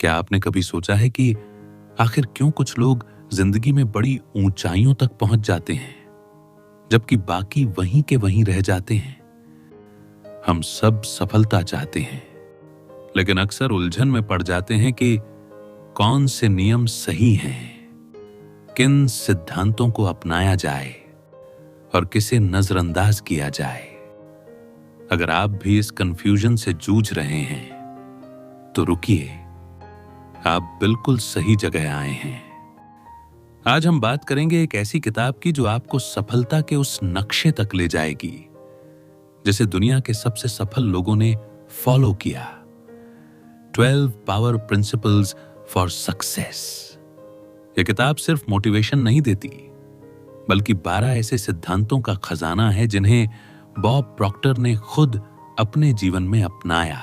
क्या आपने कभी सोचा है कि आखिर क्यों कुछ लोग जिंदगी में बड़ी ऊंचाइयों तक पहुंच जाते हैं जबकि बाकी वहीं के वहीं रह जाते हैं? हम सब सफलता चाहते हैं, लेकिन अक्सर उलझन में पड़ जाते हैं कि कौन से नियम सही हैं, किन सिद्धांतों को अपनाया जाए और किसे नजरअंदाज किया जाए। अगर आप भी इस कंफ्यूजन से जूझ रहे हैं तो रुकिए, आप बिल्कुल सही जगह आए हैं। आज हम बात करेंगे एक ऐसी किताब की जो आपको सफलता के उस नक्शे तक ले जाएगी जिसे दुनिया के सबसे सफल लोगों ने फॉलो किया। 12 पावर प्रिंसिपल्स फॉर सक्सेस। यह किताब सिर्फ मोटिवेशन नहीं देती, बल्कि 12 ऐसे सिद्धांतों का खजाना है जिन्हें बॉब प्रॉक्टर ने खुद अपने जीवन में अपनाया,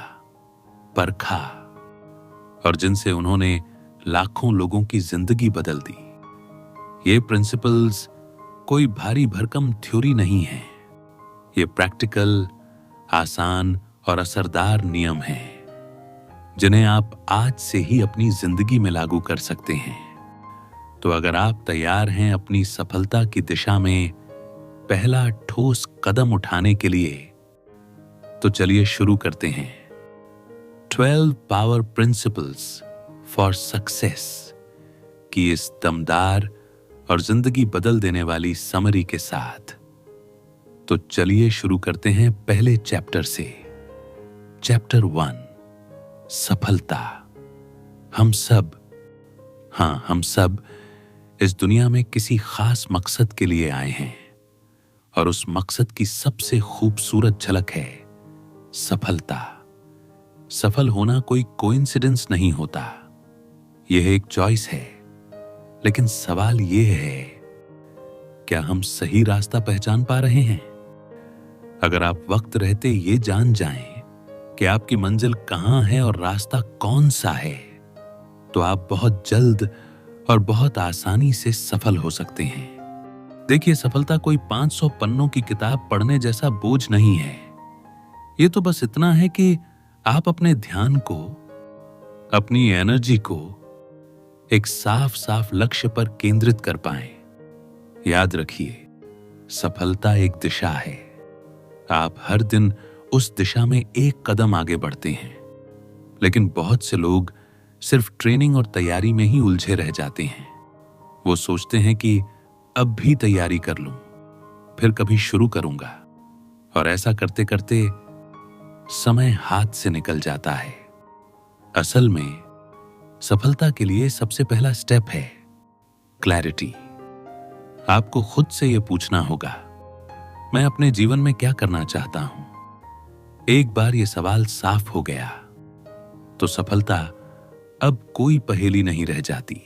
परखा और जिनसे उन्होंने लाखों लोगों की जिंदगी बदल दी। ये प्रिंसिपल्स कोई भारी भरकम थ्योरी नहीं है, ये प्रैक्टिकल, आसान और असरदार नियम हैं जिन्हें आप आज से ही अपनी जिंदगी में लागू कर सकते हैं। तो अगर आप तैयार हैं अपनी सफलता की दिशा में पहला ठोस कदम उठाने के लिए, तो चलिए शुरू करते हैं 12 पावर प्रिंसिपल्स फॉर सक्सेस की इस दमदार और जिंदगी बदल देने वाली समरी के साथ। तो चलिए शुरू करते हैं पहले चैप्टर से। चैप्टर 1, सफलता। हम सब इस दुनिया में किसी खास मकसद के लिए आए हैं और उस मकसद की सबसे खूबसूरत झलक है सफलता। सफल होना कोई कोइंसिडेंस नहीं होता, यह एक चॉइस है। लेकिन सवाल यह है, क्या हम सही रास्ता पहचान पा रहे हैं? अगर आप वक्त रहते ये जान जाएं कि आपकी मंजिल कहां है और रास्ता कौन सा है, तो आप बहुत जल्द और बहुत आसानी से सफल हो सकते हैं। देखिए, सफलता कोई 500 पन्नों की किताब पढ़ने जैसा बोझ नहीं है। ये तो बस इतना है कि आप अपने ध्यान को, अपनी एनर्जी को एक साफ साफ लक्ष्य पर केंद्रित कर पाएं। याद रखिए, सफलता एक दिशा है। आप हर दिन उस दिशा में एक कदम आगे बढ़ते हैं, लेकिन बहुत से लोग सिर्फ ट्रेनिंग और तैयारी में ही उलझे रह जाते हैं। वो सोचते हैं कि अब भी तैयारी कर लूं, फिर कभी शुरू करूंगा, और ऐसा करते करते समय हाथ से निकल जाता है। असल में सफलता के लिए सबसे पहला स्टेप है क्लैरिटी। आपको खुद से यह पूछना होगा, मैं अपने जीवन में क्या करना चाहता हूं? एक बार यह सवाल साफ हो गया तो सफलता अब कोई पहेली नहीं रह जाती।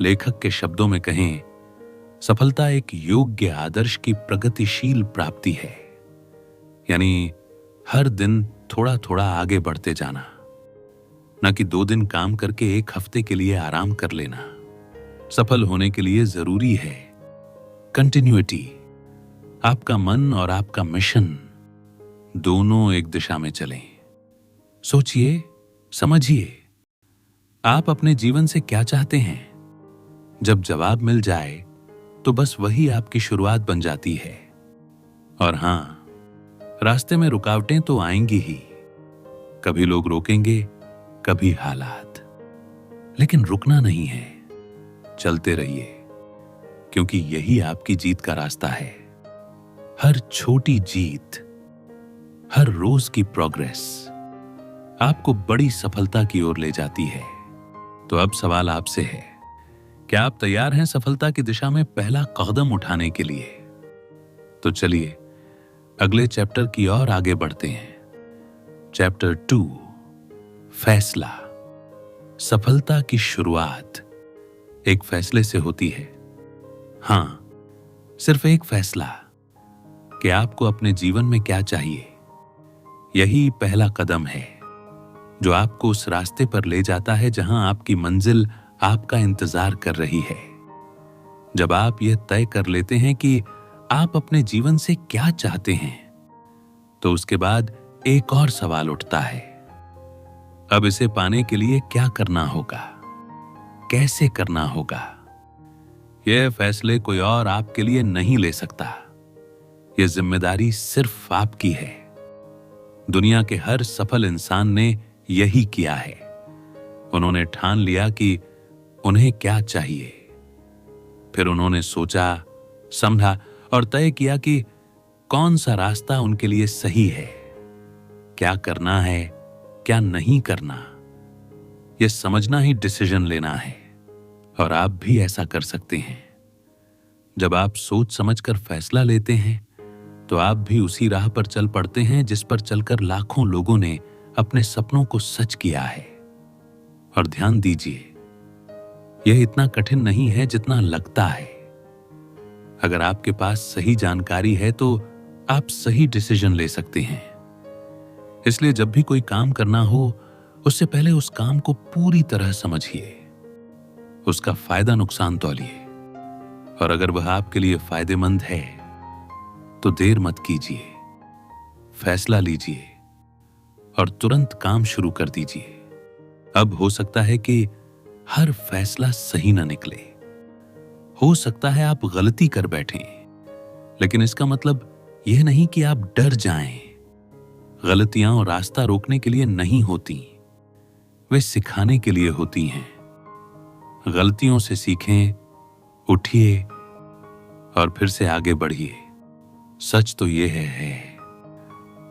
लेखक के शब्दों में कहें, सफलता एक योग्य आदर्श की प्रगतिशील प्राप्ति है। यानी हर दिन थोड़ा थोड़ा आगे बढ़ते जाना, न कि 2 दिन काम करके 1 हफ्ते के लिए आराम कर लेना। सफल होने के लिए जरूरी है कंटिन्यूटी। आपका मन और आपका मिशन दोनों एक दिशा में चलें। सोचिए, समझिए, आप अपने जीवन से क्या चाहते हैं? जब जवाब मिल जाए तो बस वही आपकी शुरुआत बन जाती है। और हां, रास्ते में रुकावटें तो आएंगी ही। कभी लोग रोकेंगे, कभी हालात, लेकिन रुकना नहीं है, चलते रहिए, क्योंकि यही आपकी जीत का रास्ता है। हर छोटी जीत, हर रोज की प्रोग्रेस आपको बड़ी सफलता की ओर ले जाती है। तो अब सवाल आपसे है, क्या आप तैयार हैं सफलता की दिशा में पहला कदम उठाने के लिए? तो चलिए अगले चैप्टर की ओर आगे बढ़ते हैं। चैप्टर 2, फैसला। सफलता की शुरुआत एक फैसले से होती है। हां, सिर्फ एक फैसला कि आपको अपने जीवन में क्या चाहिए। यही पहला कदम है जो आपको उस रास्ते पर ले जाता है जहां आपकी मंजिल आपका इंतजार कर रही है। जब आप यह तय कर लेते हैं कि आप अपने जीवन से क्या चाहते हैं, तो उसके बाद एक और सवाल उठता है, अब इसे पाने के लिए क्या करना होगा, कैसे करना होगा, यह फैसले कोई और आपके लिए नहीं ले सकता। यह जिम्मेदारी सिर्फ आपकी है। दुनिया के हर सफल इंसान ने यही किया है। उन्होंने ठान लिया कि उन्हें क्या चाहिए, फिर उन्होंने सोचा, समझा और तय किया कि कौन सा रास्ता उनके लिए सही है, क्या करना है, क्या नहीं करना। यह समझना ही डिसीजन लेना है। और आप भी ऐसा कर सकते हैं। जब आप सोच समझकर फैसला लेते हैं तो आप भी उसी राह पर चल पड़ते हैं जिस पर चलकर लाखों लोगों ने अपने सपनों को सच किया है। और ध्यान दीजिए, यह इतना कठिन नहीं है जितना लगता है। अगर आपके पास सही जानकारी है तो आप सही डिसीजन ले सकते हैं। इसलिए जब भी कोई काम करना हो, उससे पहले उस काम को पूरी तरह समझिए, उसका फायदा नुकसान तौलिए, और अगर वह आपके लिए फायदेमंद है तो देर मत कीजिए, फैसला लीजिए और तुरंत काम शुरू कर दीजिए। अब हो सकता है कि हर फैसला सही ना निकले, हो सकता है आप गलती कर बैठें, लेकिन इसका मतलब यह नहीं कि आप डर जाएं। गलतियां और रास्ता रोकने के लिए नहीं होती, वे सिखाने के लिए होती हैं। गलतियों से सीखें, उठिए और फिर से आगे बढ़िए। सच तो यह है,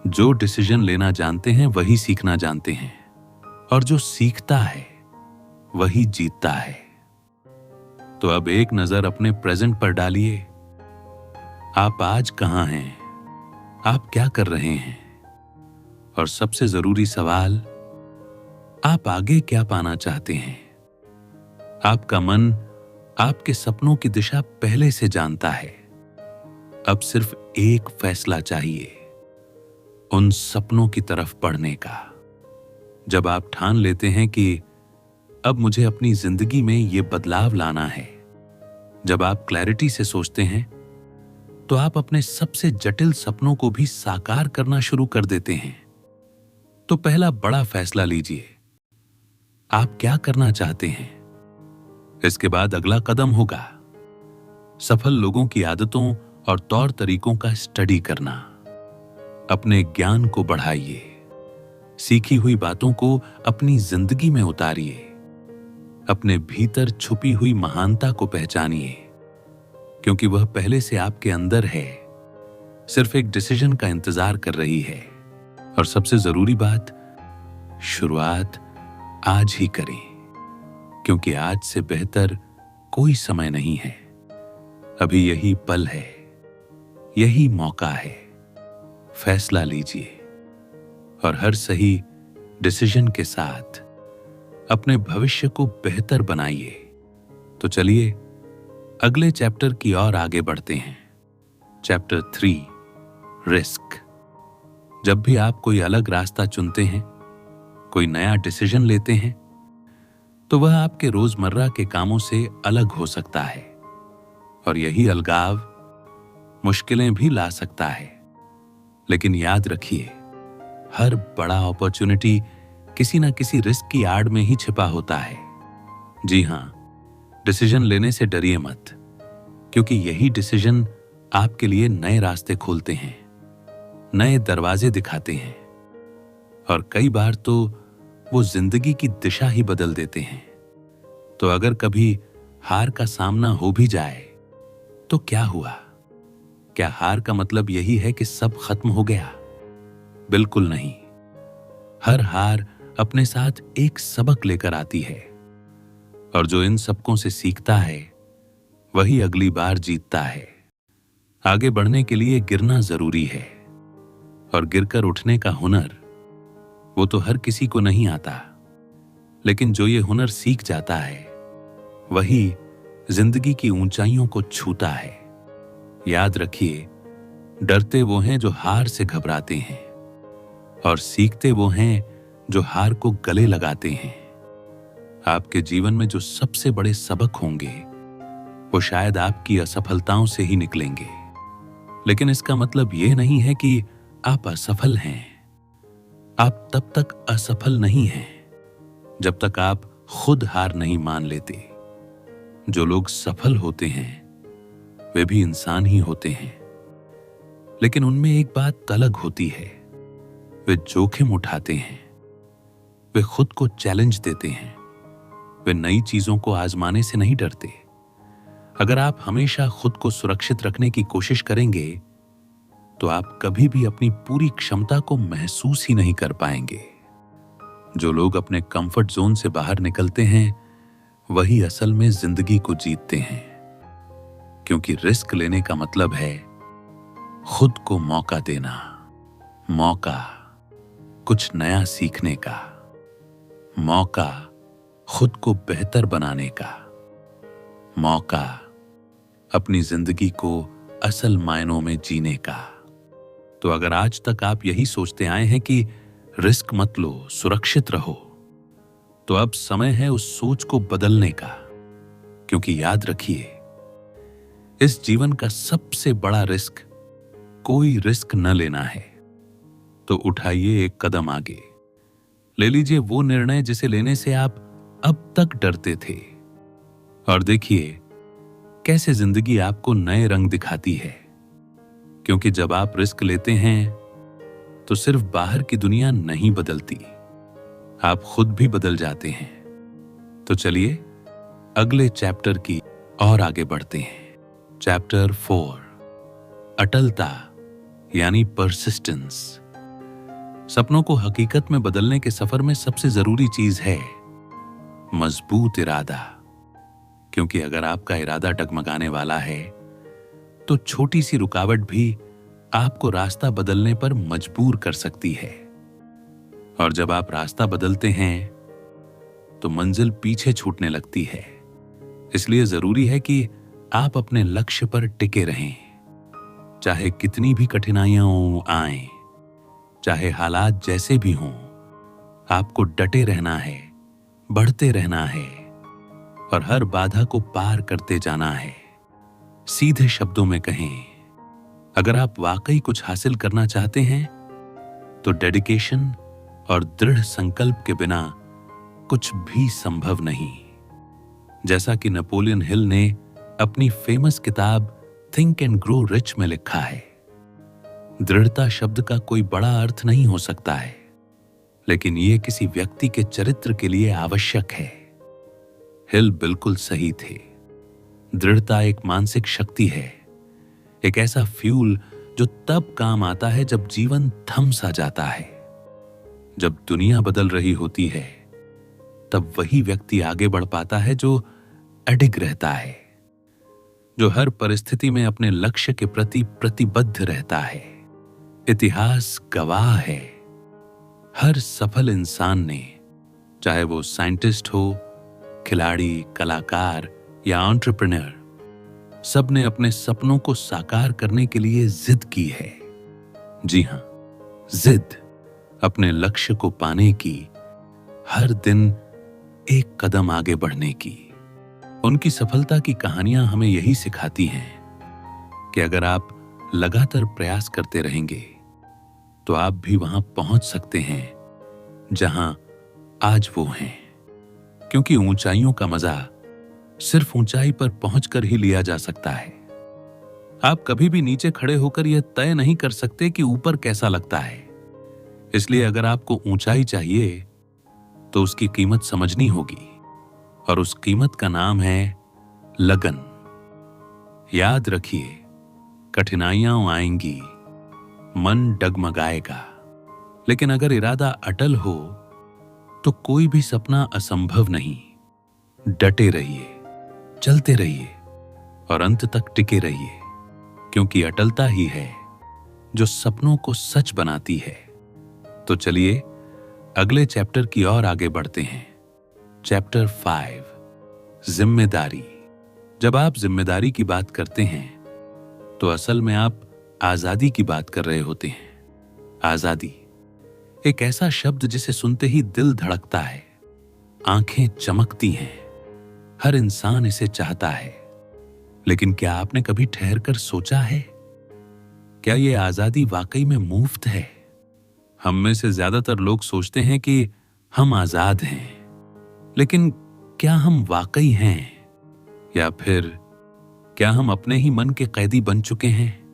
जो डिसीजन लेना जानते हैं वही सीखना जानते हैं, और जो सीखता है वही जीतता है। तो अब एक नजर अपने प्रेजेंट पर डालिए। आप आज कहां हैं, आप क्या कर रहे हैं, और सबसे जरूरी सवाल, आप आगे क्या पाना चाहते हैं। आपका मन आपके सपनों की दिशा पहले से जानता है। अब सिर्फ एक फैसला चाहिए, उन सपनों की तरफ बढ़ने का। जब आप ठान लेते हैं कि अब मुझे अपनी जिंदगी में यह बदलाव लाना है, जब आप क्लैरिटी से सोचते हैं, तो आप अपने सबसे जटिल सपनों को भी साकार करना शुरू कर देते हैं। तो पहला बड़ा फैसला लीजिए, आप क्या करना चाहते हैं। इसके बाद अगला कदम होगा सफल लोगों की आदतों और तौर तरीकों का स्टडी करना। अपने ज्ञान को बढ़ाइए, सीखी हुई बातों को अपनी जिंदगी में उतारिए, अपने भीतर छुपी हुई महानता को पहचानिए, क्योंकि वह पहले से आपके अंदर है, सिर्फ एक डिसीजन का इंतजार कर रही है। और सबसे जरूरी बात, शुरुआत आज ही करें, क्योंकि आज से बेहतर कोई समय नहीं है। अभी यही पल है, यही मौका है। फैसला लीजिए और हर सही डिसीजन के साथ अपने भविष्य को बेहतर बनाइए। तो चलिए अगले चैप्टर की ओर आगे बढ़ते हैं। Chapter 3, risk. जब भी आप कोई अलग रास्ता चुनते हैं, कोई नया डिसीजन लेते हैं, तो वह आपके रोजमर्रा के कामों से अलग हो सकता है, और यही अलगाव मुश्किलें भी ला सकता है। लेकिन याद रखिए, हर बड़ा अपॉर्चुनिटी किसी ना किसी रिस्क की आड़ में ही छिपा होता है। जी हां, डिसीजन लेने से डरिए मत, क्योंकि यही डिसीजन आपके लिए नए रास्ते खोलते हैं, नए दरवाजे दिखाते हैं, और कई बार तो वो जिंदगी की दिशा ही बदल देते हैं। तो अगर कभी हार का सामना हो भी जाए तो क्या हुआ? क्या हार का मतलब यही है कि सब खत्म हो गया? बिल्कुल नहीं। हर हार अपने साथ एक सबक लेकर आती है, और जो इन सबकों से सीखता है वही अगली बार जीतता है। आगे बढ़ने के लिए गिरना जरूरी है, और गिरकर उठने का हुनर वो तो हर किसी को नहीं आता, लेकिन जो ये हुनर सीख जाता है वही जिंदगी की ऊंचाइयों को छूता है। याद रखिए, डरते वो हैं जो हार से घबराते हैं, और सीखते वो हैं जो हार को गले लगाते हैं। आपके जीवन में जो सबसे बड़े सबक होंगे वो शायद आपकी असफलताओं से ही निकलेंगे, लेकिन इसका मतलब ये नहीं है कि आप असफल हैं। आप तब तक असफल नहीं हैं जब तक आप खुद हार नहीं मान लेते। जो लोग सफल होते हैं वे भी इंसान ही होते हैं, लेकिन उनमें एक बात अलग होती है। वे जोखिम उठाते हैं, वे खुद को चैलेंज देते हैं, वे नई चीजों को आजमाने से नहीं डरते। अगर आप हमेशा खुद को सुरक्षित रखने की कोशिश करेंगे तो आप कभी भी अपनी पूरी क्षमता को महसूस ही नहीं कर पाएंगे। जो लोग अपने कंफर्ट जोन से बाहर निकलते हैं वही असल में जिंदगी को जीतते हैं, क्योंकि रिस्क लेने का मतलब है खुद को मौका देना, मौका कुछ नया सीखने का, मौका खुद को बेहतर बनाने का, मौका अपनी जिंदगी को असल मायनों में जीने का। तो अगर आज तक आप यही सोचते आए हैं कि रिस्क मत लो, सुरक्षित रहो, तो अब समय है उस सोच को बदलने का। क्योंकि याद रखिए, इस जीवन का सबसे बड़ा रिस्क कोई रिस्क न लेना है। तो उठाइए एक कदम आगे, ले लीजिए वो निर्णय जिसे लेने से आप अब तक डरते थे, और देखिए कैसे जिंदगी आपको नए रंग दिखाती है। क्योंकि जब आप रिस्क लेते हैं तो सिर्फ बाहर की दुनिया नहीं बदलती, आप खुद भी बदल जाते हैं। तो चलिए अगले चैप्टर की और आगे बढ़ते हैं। चैप्टर 4, अटलता यानी परसिस्टेंस। सपनों को हकीकत में बदलने के सफर में सबसे जरूरी चीज है मजबूत इरादा। क्योंकि अगर आपका इरादा डगमगाने वाला है तो छोटी सी रुकावट भी आपको रास्ता बदलने पर मजबूर कर सकती है। और जब आप रास्ता बदलते हैं तो मंजिल पीछे छूटने लगती है। इसलिए जरूरी है कि आप अपने लक्ष्य पर टिके रहें, चाहे कितनी भी कठिनाइयां आएं, चाहे हालात जैसे भी हों। आपको डटे रहना है, बढ़ते रहना है और हर बाधा को पार करते जाना है। सीधे शब्दों में कहें, अगर आप वाकई कुछ हासिल करना चाहते हैं तो डेडिकेशन और दृढ़ संकल्प के बिना कुछ भी संभव नहीं। जैसा कि नेपोलियन हिल ने अपनी फेमस किताब थिंक एंड ग्रो रिच में लिखा है, दृढ़ता शब्द का कोई बड़ा अर्थ नहीं हो सकता है, लेकिन यह किसी व्यक्ति के चरित्र के लिए आवश्यक है। हिल बिल्कुल सही थे। दृढ़ता एक मानसिक शक्ति है, एक ऐसा फ्यूल जो तब काम आता है जब जीवन थम सा जाता है। जब दुनिया बदल रही होती है तब वही व्यक्ति आगे बढ़ पाता है जो अडिग रहता है, जो हर परिस्थिति में अपने लक्ष्य के प्रति प्रतिबद्ध रहता है। इतिहास गवाह है, हर सफल इंसान ने, चाहे वो साइंटिस्ट हो, खिलाड़ी, कलाकार या एंटरप्रेन्योर, सब ने अपने सपनों को साकार करने के लिए जिद की है। जी हां, जिद, अपने लक्ष्य को पाने की, हर दिन एक कदम आगे बढ़ने की। उनकी सफलता की कहानियां हमें यही सिखाती हैं कि अगर आप लगातार प्रयास करते रहेंगे तो आप भी वहां पहुंच सकते हैं जहां आज वो हैं। क्योंकि ऊंचाइयों का मजा सिर्फ ऊंचाई पर पहुंचकर ही लिया जा सकता है। आप कभी भी नीचे खड़े होकर यह तय नहीं कर सकते कि ऊपर कैसा लगता है। इसलिए अगर आपको ऊंचाई चाहिए तो उसकी कीमत समझनी होगी, और उस कीमत का नाम है लगन। याद रखिए, कठिनाइयां आएंगी, मन डगमगाएगा, लेकिन अगर इरादा अटल हो तो कोई भी सपना असंभव नहीं। डटे रहिए, चलते रहिए और अंत तक टिके रहिए, क्योंकि अटलता ही है जो सपनों को सच बनाती है। तो चलिए अगले चैप्टर की ओर आगे बढ़ते हैं। चैप्टर 5, जिम्मेदारी। जब आप जिम्मेदारी की बात करते हैं तो असल में आप आजादी की बात कर रहे होते हैं। आजादी एक ऐसा शब्द जिसे सुनते ही दिल धड़कता है, आंखें चमकती हैं। हर इंसान इसे चाहता है, लेकिन क्या आपने कभी ठहर कर सोचा है, क्या यह आजादी वाकई में मुफ्त है? हम में से ज्यादातर लोग सोचते हैं कि हम आजाद हैं, लेकिन क्या हम वाकई हैं, या फिर क्या हम अपने ही मन के कैदी बन चुके हैं?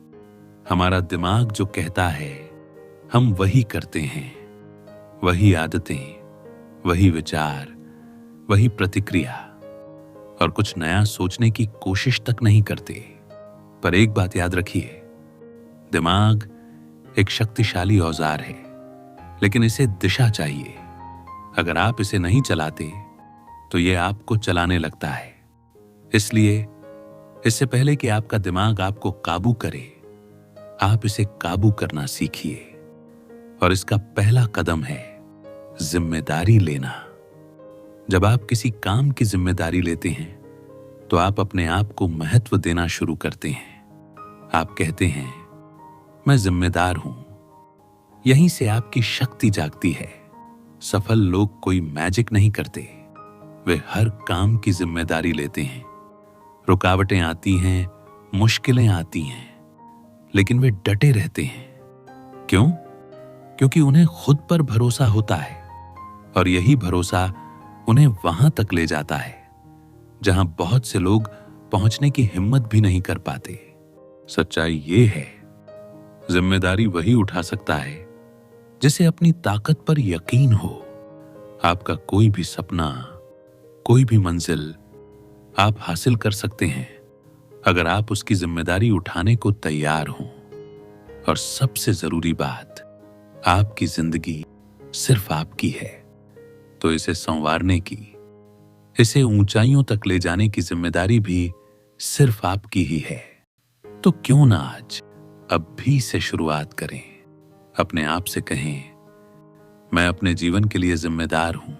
हमारा दिमाग जो कहता है हम वही करते हैं, वही आदतें, वही विचार, वही प्रतिक्रिया, और कुछ नया सोचने की कोशिश तक नहीं करते। पर एक बात याद रखिए, दिमाग एक शक्तिशाली औजार है, लेकिन इसे दिशा चाहिए। अगर आप इसे नहीं चलाते तो यह आपको चलाने लगता है। इसलिए इससे पहले कि आपका दिमाग आपको काबू करे, आप इसे काबू करना सीखिए। और इसका पहला कदम है जिम्मेदारी लेना। जब आप किसी काम की जिम्मेदारी लेते हैं तो आप अपने आप को महत्व देना शुरू करते हैं। आप कहते हैं मैं जिम्मेदार हूं। यहीं से आपकी शक्ति जागती है। सफल लोग कोई मैजिक नहीं करते, वे हर काम की जिम्मेदारी लेते हैं। रुकावटें आती हैं, मुश्किलें आती हैं, लेकिन वे डटे रहते हैं। क्यों? क्योंकि उन्हें खुद पर भरोसा होता है, और यही भरोसा उन्हें वहां तक ले जाता है जहां बहुत से लोग पहुंचने की हिम्मत भी नहीं कर पाते। सच्चाई ये है, जिम्मेदारी वही उठा सकता है जिसे अपनी ताकत पर यकीन हो। आपका कोई भी सपना, कोई भी मंजिल आप हासिल कर सकते हैं अगर आप उसकी जिम्मेदारी उठाने को तैयार हों। और सबसे जरूरी बात, आपकी जिंदगी सिर्फ आपकी है, तो इसे संवारने की, इसे ऊंचाइयों तक ले जाने की जिम्मेदारी भी सिर्फ आपकी ही है। तो क्यों ना आज अभी से शुरुआत करें। अपने आप से कहें, मैं अपने जीवन के लिए जिम्मेदार हूं,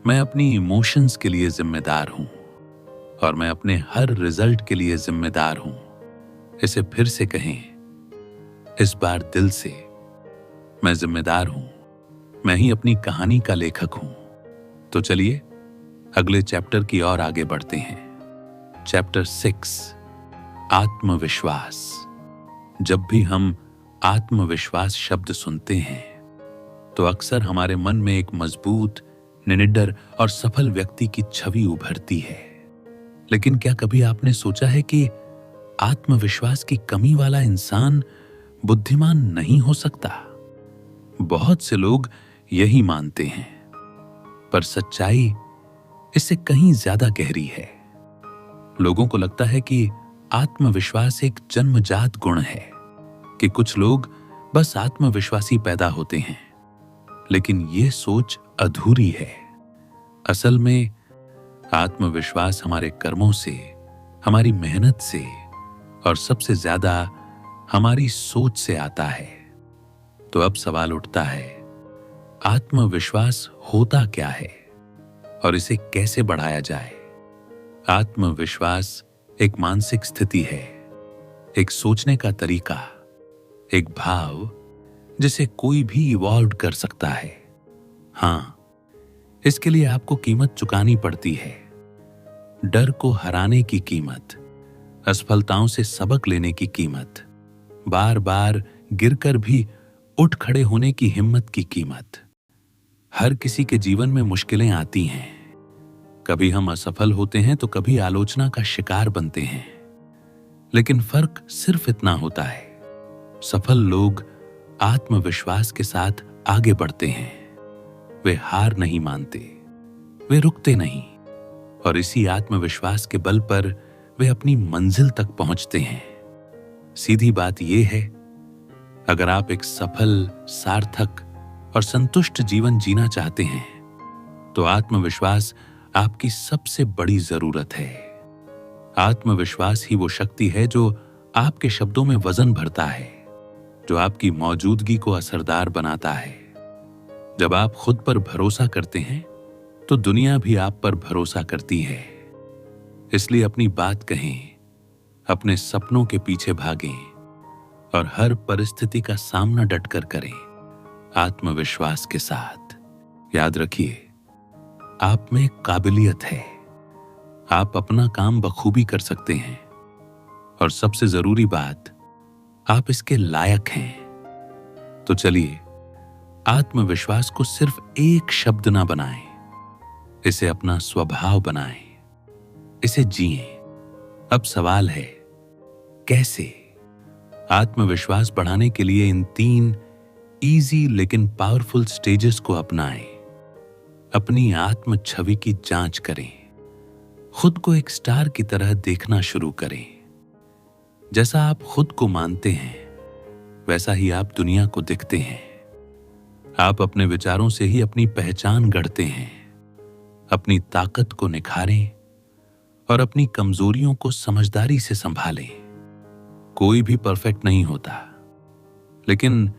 मैं अपनी इमोशंस के लिए जिम्मेदार हूं, और मैं अपने हर रिजल्ट के लिए जिम्मेदार हूं। इसे फिर से कहें, इस बार दिल से, मैं जिम्मेदार हूं, मैं ही अपनी कहानी का लेखक हूं। तो चलिए अगले चैप्टर की ओर आगे बढ़ते हैं। चैप्टर 6, आत्मविश्वास। जब भी हम आत्मविश्वास शब्द सुनते हैं तो अक्सर हमारे मन में एक मजबूत, निडर और सफल व्यक्ति की छवि उभरती है। लेकिन क्या कभी आपने सोचा है कि आत्मविश्वास की कमी वाला इंसान बुद्धिमान नहीं हो सकता? बहुत से लोग यही मानते हैं, पर सच्चाई इससे कहीं ज्यादा गहरी है। लोगों को लगता है कि आत्मविश्वास एक जन्मजात गुण है, कि कुछ लोग बस आत्मविश्वासी पैदा होते हैं। लेकिन यह सोच अधूरी है। असल में आत्मविश्वास हमारे कर्मों से, हमारी मेहनत से, और सबसे ज्यादा हमारी सोच से आता है। तो अब सवाल उठता है, आत्मविश्वास होता क्या है और इसे कैसे बढ़ाया जाए? आत्मविश्वास एक मानसिक स्थिति है, एक सोचने का तरीका, एक भाव जिसे कोई भी इवॉल्व कर सकता है। हां, इसके लिए आपको कीमत चुकानी पड़ती है। डर को हराने की कीमत, असफलताओं से सबक लेने की कीमत, बार बार गिरकर भी उठ खड़े होने की हिम्मत की कीमत। हर किसी के जीवन में मुश्किलें आती हैं। कभी हम असफल होते हैं तो कभी आलोचना का शिकार बनते हैं। लेकिन फर्क सिर्फ इतना होता है, सफल लोग आत्मविश्वास के साथ आगे बढ़ते हैं। वे हार नहीं मानते, वे रुकते नहीं, और इसी आत्मविश्वास के बल पर वे अपनी मंजिल तक पहुंचते हैं। सीधी बात यह है, अगर आप एक सफल, सार्थक और संतुष्ट जीवन जीना चाहते हैं तो आत्मविश्वास आपकी सबसे बड़ी जरूरत है। आत्मविश्वास ही वो शक्ति है जो आपके शब्दों में वजन भरता है, जो आपकी मौजूदगी को असरदार बनाता है। जब आप खुद पर भरोसा करते हैं तो दुनिया भी आप पर भरोसा करती है। इसलिए अपनी बात कहें, अपने सपनों के पीछे भागें और हर परिस्थिति का सामना डटकर करें, आत्मविश्वास के साथ। याद रखिए, आप में काबिलियत है, आप अपना काम बखूबी कर सकते हैं, और सबसे जरूरी बात, आप इसके लायक हैं। तो चलिए आत्मविश्वास को सिर्फ एक शब्द ना बनाएं, इसे अपना स्वभाव बनाएं, इसे जिएं। अब सवाल है, कैसे? आत्मविश्वास बढ़ाने के लिए इन 3 इजी लेकिन पावरफुल स्टेजेस को अपनाएं। अपनी आत्म छवि की जांच करें, खुद को एक स्टार की तरह देखना शुरू करें। जैसा आप खुद को मानते हैं वैसा ही आप दुनिया को दिखते हैं। आप अपने विचारों से ही अपनी पहचान गढ़ते हैं। अपनी ताकत को निखारें और अपनी कमजोरियों को समझदारी से संभालें। कोई भी परफेक्ट नहीं होता, लेकिन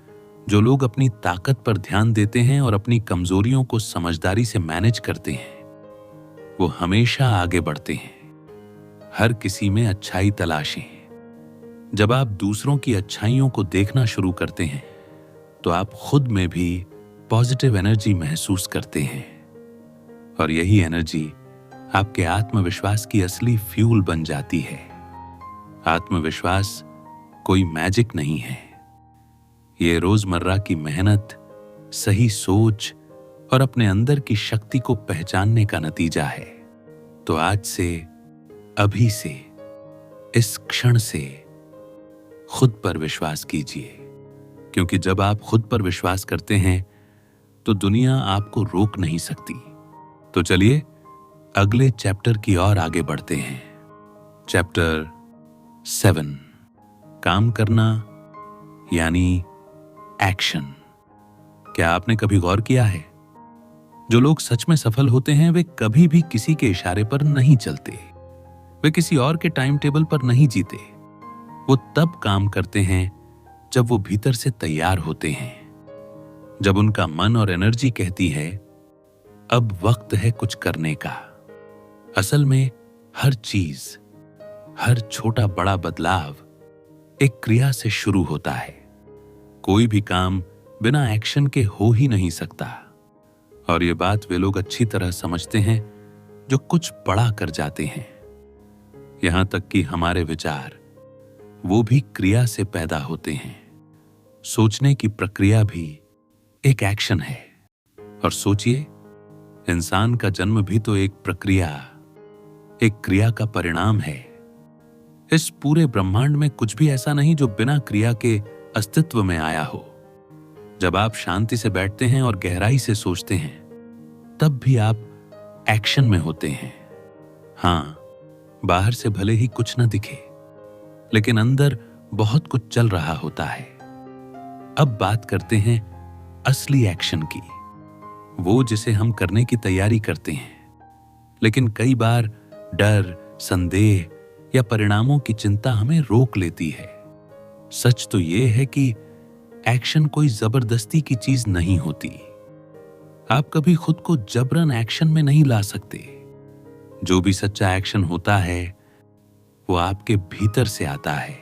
जो लोग अपनी ताकत पर ध्यान देते हैं और अपनी कमजोरियों को समझदारी से मैनेज करते हैं, वो हमेशा आगे बढ़ते हैं। हर किसी में अच्छाई तलाशें। जब आप दूसरों की अच्छाइयों को देखना शुरू करते हैं तो आप खुद में भी पॉजिटिव एनर्जी महसूस करते हैं, और यही एनर्जी आपके आत्मविश्वास की असली फ्यूल बन जाती है। आत्मविश्वास कोई मैजिक नहीं है, ये रोजमर्रा की मेहनत, सही सोच और अपने अंदर की शक्ति को पहचानने का नतीजा है। तो आज से, अभी से, इस क्षण से खुद पर विश्वास कीजिए, क्योंकि जब आप खुद पर विश्वास करते हैं तो दुनिया आपको रोक नहीं सकती। तो चलिए अगले चैप्टर की ओर आगे बढ़ते हैं। चैप्टर 7, काम करना यानी एक्शन। क्या आपने कभी गौर किया है, जो लोग सच में सफल होते हैं वे कभी भी किसी के इशारे पर नहीं चलते। वे किसी और के टाइम टेबल पर नहीं जीते। वो तब काम करते हैं जब वो भीतर से तैयार होते हैं, जब उनका मन और एनर्जी कहती है अब वक्त है कुछ करने का। असल में हर चीज, हर छोटा बड़ा बदलाव एक क्रिया से शुरू होता है। कोई भी काम बिना एक्शन के हो ही नहीं सकता, और ये बात वे लोग अच्छी तरह समझते हैं जो कुछ बड़ा कर जाते हैं। यहां तक कि हमारे विचार, वो भी क्रिया से पैदा होते हैं। सोचने की प्रक्रिया भी एक एक्शन है। और सोचिए, इंसान का जन्म भी तो एक प्रक्रिया, एक क्रिया का परिणाम है। इस पूरे ब्रह्मांड में कुछ भी ऐसा नहीं जो बिना क्रिया के अस्तित्व में आया हो। जब आप शांति से बैठते हैं और गहराई से सोचते हैं, तब भी आप एक्शन में होते हैं। हां, बाहर से भले ही कुछ न दिखे, लेकिन अंदर बहुत कुछ चल रहा होता है। अब बात करते हैं असली एक्शन की, वो जिसे हम करने की तैयारी करते हैं, लेकिन कई बार डर, संदेह या परिणामों की चिंता हमें रोक लेती है। सच तो यह है कि एक्शन कोई जबरदस्ती की चीज नहीं होती। आप कभी खुद को जबरन एक्शन में नहीं ला सकते। जो भी सच्चा एक्शन होता है वो आपके भीतर से आता है,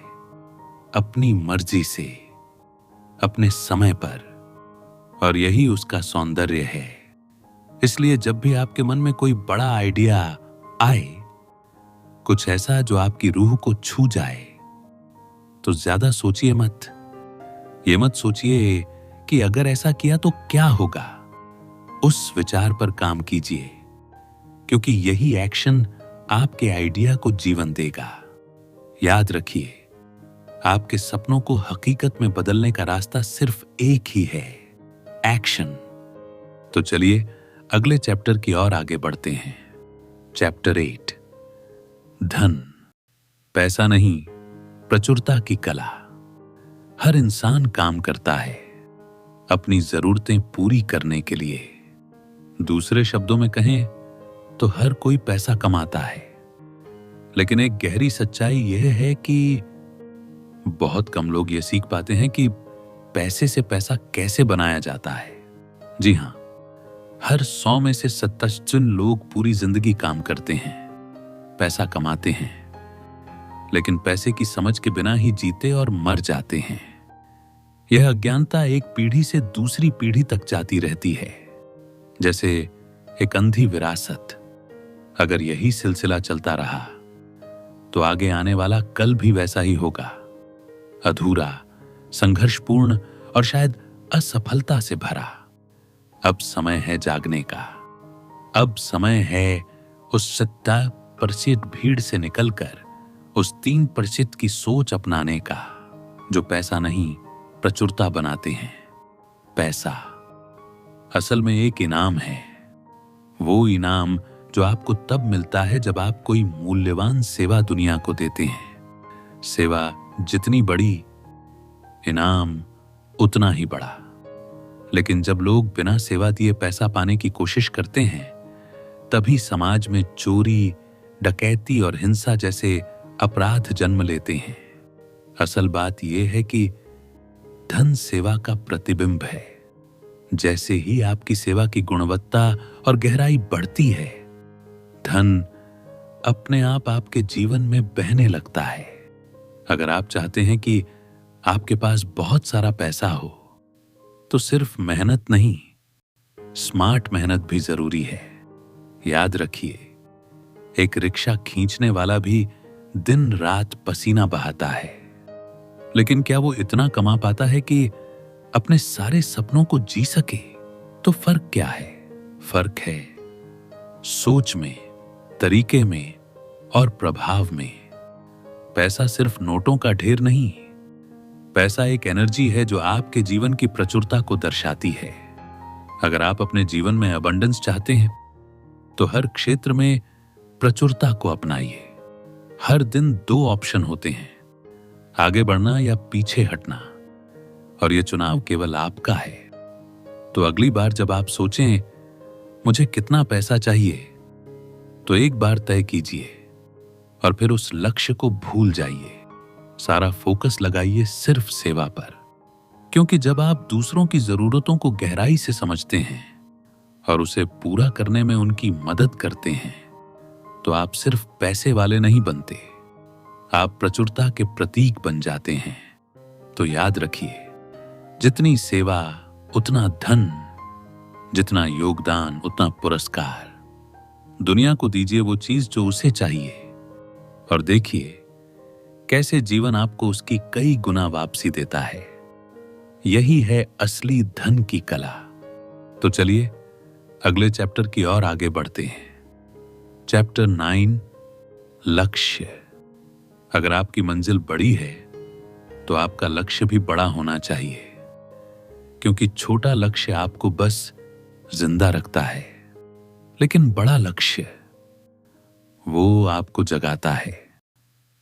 अपनी मर्जी से, अपने समय पर, और यही उसका सौंदर्य है। इसलिए जब भी आपके मन में कोई बड़ा आइडिया आए, कुछ ऐसा जो आपकी रूह को छू जाए, तो ज्यादा सोचिए मत। ये मत सोचिए कि अगर ऐसा किया तो क्या होगा। उस विचार पर काम कीजिए, क्योंकि यही एक्शन आपके आइडिया को जीवन देगा। याद रखिए, आपके सपनों को हकीकत में बदलने का रास्ता सिर्फ एक ही है, एक्शन। तो चलिए अगले चैप्टर की ओर आगे बढ़ते हैं। चैप्टर 8, धन, पैसा नहीं, प्रचुरता की कला। हर इंसान काम करता है अपनी जरूरतें पूरी करने के लिए। दूसरे शब्दों में कहें तो हर कोई पैसा कमाता है, लेकिन एक गहरी सच्चाई यह है कि बहुत कम लोग ये सीख पाते हैं कि पैसे से पैसा कैसे बनाया जाता है। जी हां, हर 100 में से 27 लोग पूरी जिंदगी काम करते हैं, पैसा कमाते हैं, लेकिन पैसे की समझ के बिना ही जीते और मर जाते हैं। यह अज्ञानता एक पीढ़ी से दूसरी पीढ़ी तक जाती रहती है, जैसे एक अंधी विरासत। अगर यही सिलसिला चलता रहा तो आगे आने वाला कल भी वैसा ही होगा, अधूरा, संघर्षपूर्ण और शायद असफलता से भरा। अब समय है जागने का। अब समय है उस 70% भीड़ से निकलकर उस 3% की सोच अपनाने का, जो पैसा नहीं प्रचुरता बनाते हैं। पैसा असल में एक इनाम है, वो इनाम जो आपको तब मिलता है जब आप कोई मूल्यवान सेवा दुनिया को देते हैं। सेवा जितनी बड़ी, इनाम उतना ही बड़ा। लेकिन जब लोग बिना सेवा दिए पैसा पाने की कोशिश करते हैं, तभी समाज में चोरी, डकैती और हिंसा जैसे अपराध जन्म लेते हैं। असल बात यह है कि धन सेवा का प्रतिबिंब है। जैसे ही आपकी सेवा की गुणवत्ता और गहराई बढ़ती है, धन अपने आप आपके जीवन में बहने लगता है। अगर आप चाहते हैं कि आपके पास बहुत सारा पैसा हो, तो सिर्फ मेहनत नहीं, स्मार्ट मेहनत भी जरूरी है। याद रखिए, एक रिक्शा खींचने वाला भी दिन रात पसीना बहाता है, लेकिन क्या वो इतना कमा पाता है कि अपने सारे सपनों को जी सके? तो फर्क क्या है? फर्क है सोच में, तरीके में और प्रभाव में। पैसा सिर्फ नोटों का ढेर नहीं, पैसा एक एनर्जी है जो आपके जीवन की प्रचुरता को दर्शाती है। अगर आप अपने जीवन में अबंडेंस चाहते हैं, तो हर क्षेत्र में प्रचुरता को अपनाइए। हर दिन 2 ऑप्शन होते हैं, आगे बढ़ना या पीछे हटना, और यह चुनाव केवल आपका है। तो अगली बार जब आप सोचें मुझे कितना पैसा चाहिए, तो एक बार तय कीजिए और फिर उस लक्ष्य को भूल जाइए। सारा फोकस लगाइए सिर्फ सेवा पर, क्योंकि जब आप दूसरों की जरूरतों को गहराई से समझते हैं और उसे पूरा करने में उनकी मदद करते हैं, तो आप सिर्फ पैसे वाले नहीं बनते, आप प्रचुरता के प्रतीक बन जाते हैं। तो याद रखिए, जितनी सेवा उतना धन, जितना योगदान उतना पुरस्कार। दुनिया को दीजिए वो चीज जो उसे चाहिए, और देखिए कैसे जीवन आपको उसकी कई गुना वापसी देता है। यही है असली धन की कला। तो चलिए अगले चैप्टर की ओर आगे बढ़ते हैं। चैप्टर 9, लक्ष्य। अगर आपकी मंजिल बड़ी है, तो आपका लक्ष्य भी बड़ा होना चाहिए, क्योंकि छोटा लक्ष्य आपको बस जिंदा रखता है, लेकिन बड़ा लक्ष्य वो आपको जगाता है।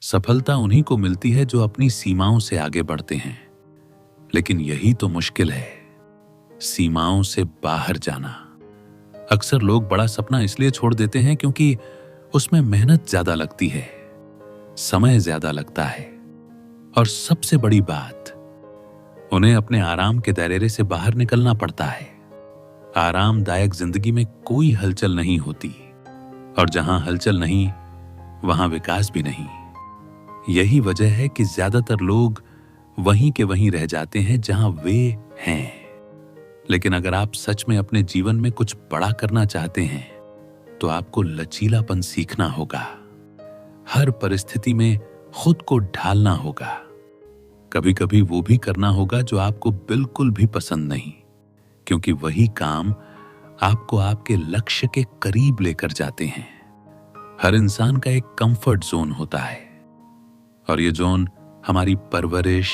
सफलता उन्हीं को मिलती है जो अपनी सीमाओं से आगे बढ़ते हैं, लेकिन यही तो मुश्किल है, सीमाओं से बाहर जाना। अक्सर लोग बड़ा सपना इसलिए छोड़ देते हैं क्योंकि उसमें मेहनत ज्यादा लगती है, समय ज्यादा लगता है, और सबसे बड़ी बात, उन्हें अपने आराम के दायरे से बाहर निकलना पड़ता है। आरामदायक जिंदगी में कोई हलचल नहीं होती, और जहां हलचल नहीं, वहां विकास भी नहीं। यही वजह है कि ज्यादातर लोग वहीं के वहीं रह जाते हैं जहां वे हैं। लेकिन अगर आप सच में अपने जीवन में कुछ बड़ा करना चाहते हैं, तो आपको लचीलापन सीखना होगा। हर परिस्थिति में खुद को ढालना होगा। कभी कभी वो भी करना होगा जो आपको बिल्कुल भी पसंद नहीं, क्योंकि वही काम आपको आपके लक्ष्य के करीब लेकर जाते हैं। हर इंसान का एक कंफर्ट जोन होता है, और ये जोन हमारी परवरिश,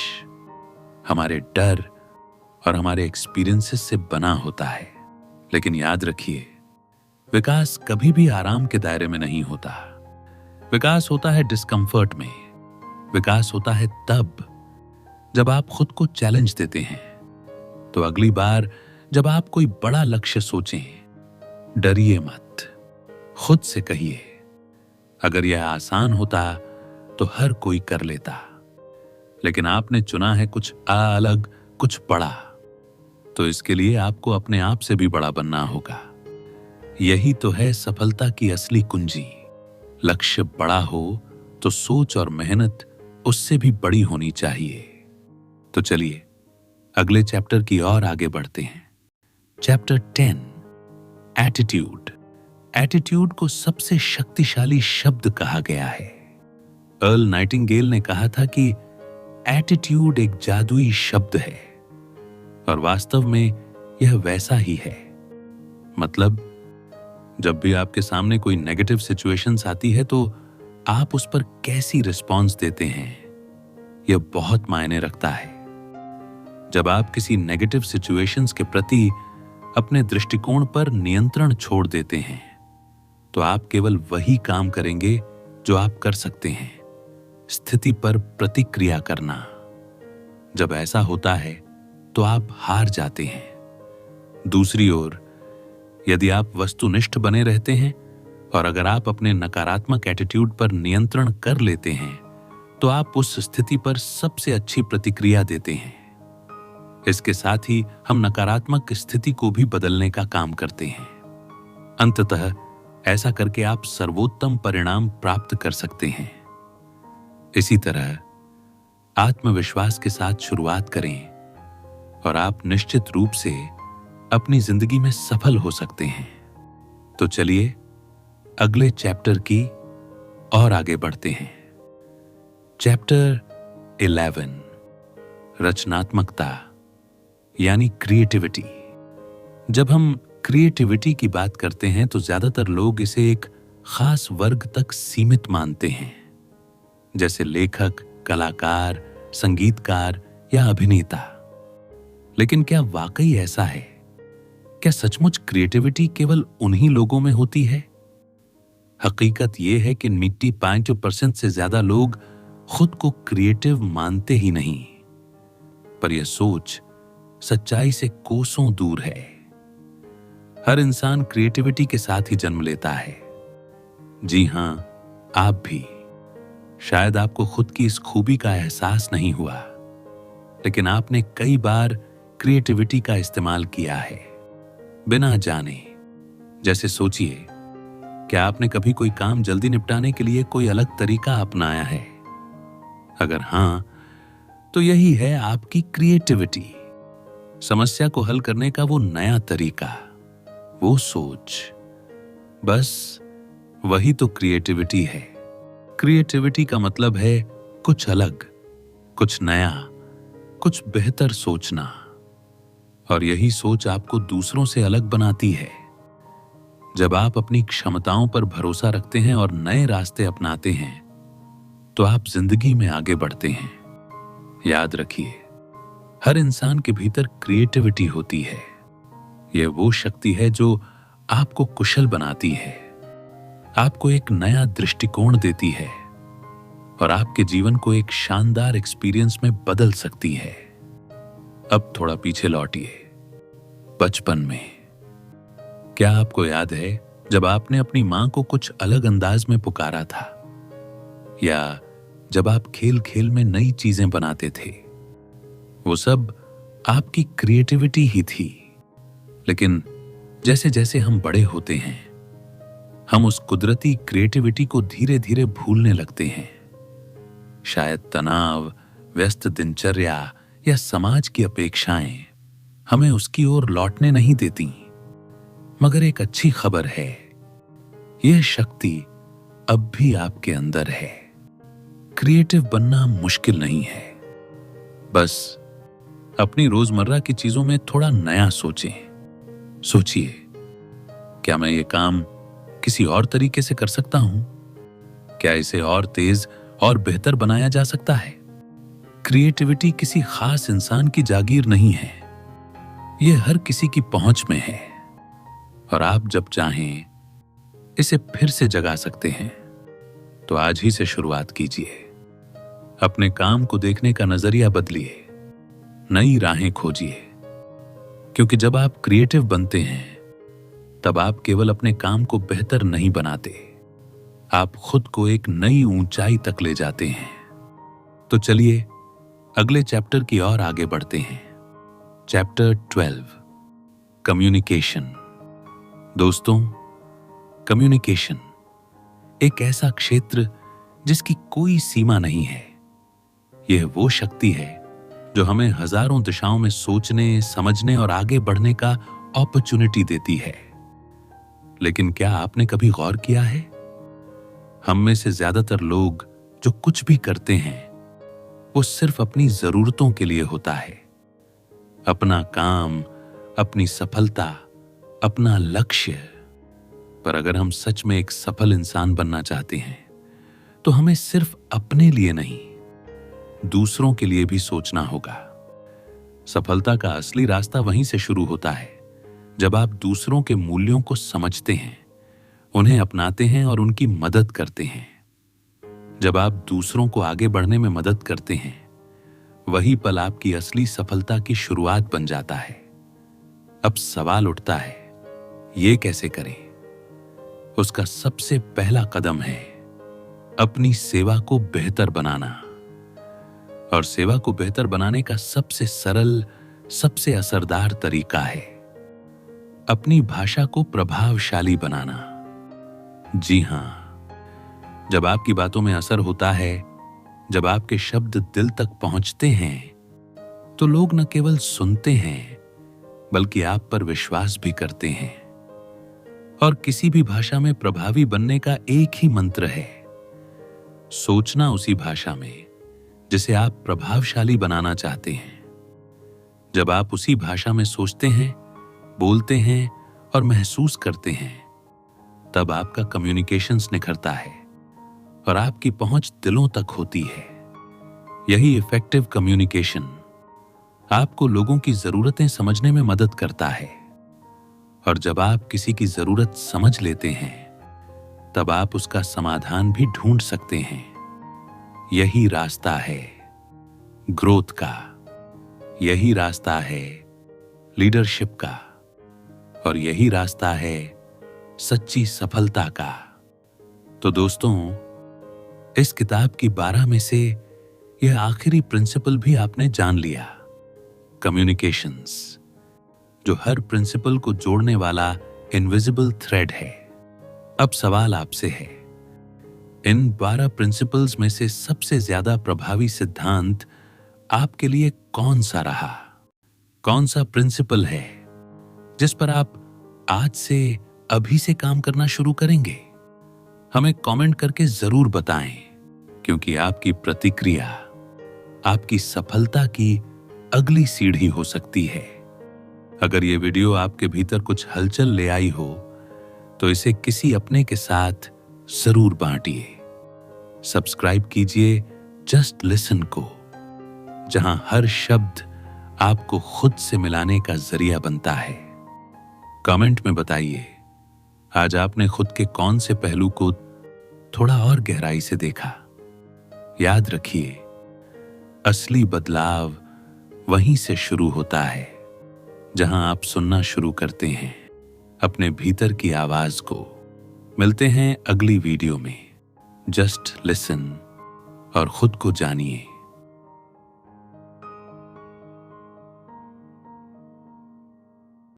हमारे डर और हमारे एक्सपीरियंसेस से बना होता है। लेकिन याद रखिए, विकास कभी भी आराम के दायरे में नहीं होता। विकास होता है डिस्कंफर्ट में। विकास होता है तब जब आप खुद को चैलेंज देते हैं। तो अगली बार जब आप कोई बड़ा लक्ष्य सोचें, डरिए मत। खुद से कहिए, अगर यह आसान होता तो हर कोई कर लेता, लेकिन आपने चुना है कुछ अलग, कुछ बड़ा, तो इसके लिए आपको अपने आप से भी बड़ा बनना होगा। यही तो है सफलता की असली कुंजी। लक्ष्य बड़ा हो तो सोच और मेहनत उससे भी बड़ी होनी चाहिए। तो चलिए अगले चैप्टर की ओर आगे बढ़ते हैं। Chapter 10, attitude. एटीट्यूड को सबसे शक्तिशाली शब्द कहा गया है। अर्ल नाइटिंगेल ने कहा था कि एटीट्यूड एक जादुई शब्द है, और वास्तव में यह वैसा ही है। मतलब जब भी आपके सामने कोई नेगेटिव सिचुएशंस आती है तो आप उस पर कैसी रिस्पॉन्स देते हैं, यह बहुत मायने रखता है। जब आप किसी नेगेटिव सिचुएशंस के प्रति अपने दृष्टिकोण पर नियंत्रण छोड़ देते हैं तो आप केवल वही काम करेंगे जो आप कर सकते हैं, स्थिति पर प्रतिक्रिया करना। जब ऐसा होता है तो आप हार जाते हैं। दूसरी ओर, यदि आप वस्तुनिष्ठ बने रहते हैं और अगर आप अपने नकारात्मक एटीट्यूड पर नियंत्रण कर लेते हैं तो आप उस स्थिति पर सबसे अच्छी प्रतिक्रिया देते हैं। इसके साथ ही हम नकारात्मक स्थिति को भी बदलने का काम करते हैं। अंततः ऐसा करके आप सर्वोत्तम परिणाम प्राप्त कर सकते हैं। इसी तरह आत्मविश्वास के साथ शुरुआत करें और आप निश्चित रूप से अपनी जिंदगी में सफल हो सकते हैं। तो चलिए अगले चैप्टर की और आगे बढ़ते हैं। चैप्टर 11, रचनात्मकता यानी क्रिएटिविटी। जब हम क्रिएटिविटी की बात करते हैं तो ज्यादातर लोग इसे एक खास वर्ग तक सीमित मानते हैं, जैसे लेखक, कलाकार, संगीतकार या अभिनेता। लेकिन क्या वाकई ऐसा है? क्या सचमुच क्रिएटिविटी केवल उन्हीं लोगों में होती है? हकीकत यह है कि 95% से ज्यादा लोग खुद को क्रिएटिव मानते ही नहीं, पर यह सोच सच्चाई से कोसों दूर है। हर इंसान क्रिएटिविटी के साथ ही जन्म लेता है। जी हां, आप भी। शायद आपको खुद की इस खूबी का एहसास नहीं हुआ, लेकिन आपने कई बार क्रिएटिविटी का इस्तेमाल किया है बिना जाने। जैसे सोचिए, क्या आपने कभी कोई काम जल्दी निपटाने के लिए कोई अलग तरीका अपनाया है? अगर हां, तो यही है आपकी क्रिएटिविटी। समस्या को हल करने का वो नया तरीका, वो सोच, बस वही तो क्रिएटिविटी है। क्रिएटिविटी का मतलब है कुछ अलग, कुछ नया, कुछ बेहतर सोचना। और यही सोच आपको दूसरों से अलग बनाती है। जब आप अपनी क्षमताओं पर भरोसा रखते हैं और नए रास्ते अपनाते हैं तो आप जिंदगी में आगे बढ़ते हैं। याद रखिए, हर इंसान के भीतर क्रिएटिविटी होती है। यह वो शक्ति है जो आपको कुशल बनाती है, आपको एक नया दृष्टिकोण देती है और आपके जीवन को एक शानदार एक्सपीरियंस में बदल सकती है। अब थोड़ा पीछे लौटिए, बचपन में। क्या आपको याद है जब आपने अपनी मां को कुछ अलग अंदाज में पुकारा था, या जब आप खेल खेल में नई चीजें बनाते थे? वो सब आपकी क्रिएटिविटी ही थी। लेकिन जैसे जैसे हम बड़े होते हैं, हम उस कुदरती क्रिएटिविटी को धीरे धीरे भूलने लगते हैं। शायद तनाव, व्यस्त दिनचर्या या समाज की अपेक्षाएं हमें उसकी ओर लौटने नहीं देती। मगर एक अच्छी खबर है, यह शक्ति अब भी आपके अंदर है। क्रिएटिव बनना मुश्किल नहीं है। बस अपनी रोजमर्रा की चीजों में थोड़ा नया सोचें। सोचिए, क्या मैं ये काम किसी और तरीके से कर सकता हूं? क्या इसे और तेज और बेहतर बनाया जा सकता है? क्रिएटिविटी किसी खास इंसान की जागीर नहीं है, यह हर किसी की पहुंच में है। और आप जब चाहें इसे फिर से जगा सकते हैं। तो आज ही से शुरुआत कीजिए। अपने काम को देखने का नजरिया बदलिए, नई राहें खोजिए। क्योंकि जब आप क्रिएटिव बनते हैं तब आप केवल अपने काम को बेहतर नहीं बनाते, आप खुद को एक नई ऊंचाई तक ले जाते हैं। तो चलिए अगले चैप्टर की ओर आगे बढ़ते हैं। Chapter 12, communication. दोस्तों, कम्युनिकेशन एक ऐसा क्षेत्र जिसकी कोई सीमा नहीं है। यह वो शक्ति है जो हमें हजारों दिशाओं में सोचने, समझने और आगे बढ़ने का अपॉर्चुनिटी देती है। लेकिन क्या आपने कभी गौर किया है, हम में से ज्यादातर लोग जो कुछ भी करते हैं वो सिर्फ अपनी जरूरतों के लिए होता है। अपना काम, अपनी सफलता, अपना लक्ष्य। पर अगर हम सच में एक सफल इंसान बनना चाहते हैं तो हमें सिर्फ अपने लिए नहीं, दूसरों के लिए भी सोचना होगा। सफलता का असली रास्ता वहीं से शुरू होता है जब आप दूसरों के मूल्यों को समझते हैं, उन्हें अपनाते हैं और उनकी मदद करते हैं। जब आप दूसरों को आगे बढ़ने में मदद करते हैं, वही पल आपकी असली सफलता की शुरुआत बन जाता है। अब सवाल उठता है, ये कैसे करें? उसका सबसे पहला कदम है अपनी सेवा को बेहतर बनाना। और सेवा को बेहतर बनाने का सबसे सरल, सबसे असरदार तरीका है अपनी भाषा को प्रभावशाली बनाना। जी हां, जब आपकी बातों में असर होता है, जब आपके शब्द दिल तक पहुंचते हैं, तो लोग न केवल सुनते हैं बल्कि आप पर विश्वास भी करते हैं। और किसी भी भाषा में प्रभावी बनने का एक ही मंत्र है, सोचना उसी भाषा में जिसे आप प्रभावशाली बनाना चाहते हैं। जब आप उसी भाषा में सोचते हैं, बोलते हैं और महसूस करते हैं, तब आपका कम्युनिकेशंस निखरता है और आपकी पहुंच दिलों तक होती है। यही इफेक्टिव कम्युनिकेशन आपको लोगों की जरूरतें समझने में मदद करता है। और जब आप किसी की जरूरत समझ लेते हैं, तब आप उसका समाधान भी ढूंढ सकते हैं। यही रास्ता है ग्रोथ का, यही रास्ता है लीडरशिप का, और यही रास्ता है सच्ची सफलता का। तो दोस्तों, इस किताब की 12 में से यह आखिरी प्रिंसिपल भी आपने जान लिया, कम्युनिकेशंस, जो हर प्रिंसिपल को जोड़ने वाला इनविजिबल थ्रेड है। अब सवाल आपसे है, इन 12 प्रिंसिपल्स में से सबसे ज्यादा प्रभावी सिद्धांत आपके लिए कौन सा रहा? कौन सा प्रिंसिपल है जिस पर आप आज से, अभी से काम करना शुरू करेंगे? हमें कमेंट करके जरूर बताएं, क्योंकि आपकी प्रतिक्रिया आपकी सफलता की अगली सीढ़ी हो सकती है। अगर ये वीडियो आपके भीतर कुछ हलचल ले आई हो, तो इसे किसी अपने के साथ जरूर बांटिए। सब्सक्राइब कीजिए जस्ट लिसन को, जहां हर शब्द आपको खुद से मिलाने का जरिया बनता है। कमेंट में बताइए, आज आपने खुद के कौन से पहलू को थोड़ा और गहराई से देखा? याद रखिए, असली बदलाव वहीं से शुरू होता है जहां आप सुनना शुरू करते हैं अपने भीतर की आवाज को। मिलते हैं अगली वीडियो में। जस्ट लिसन और खुद को जानिए।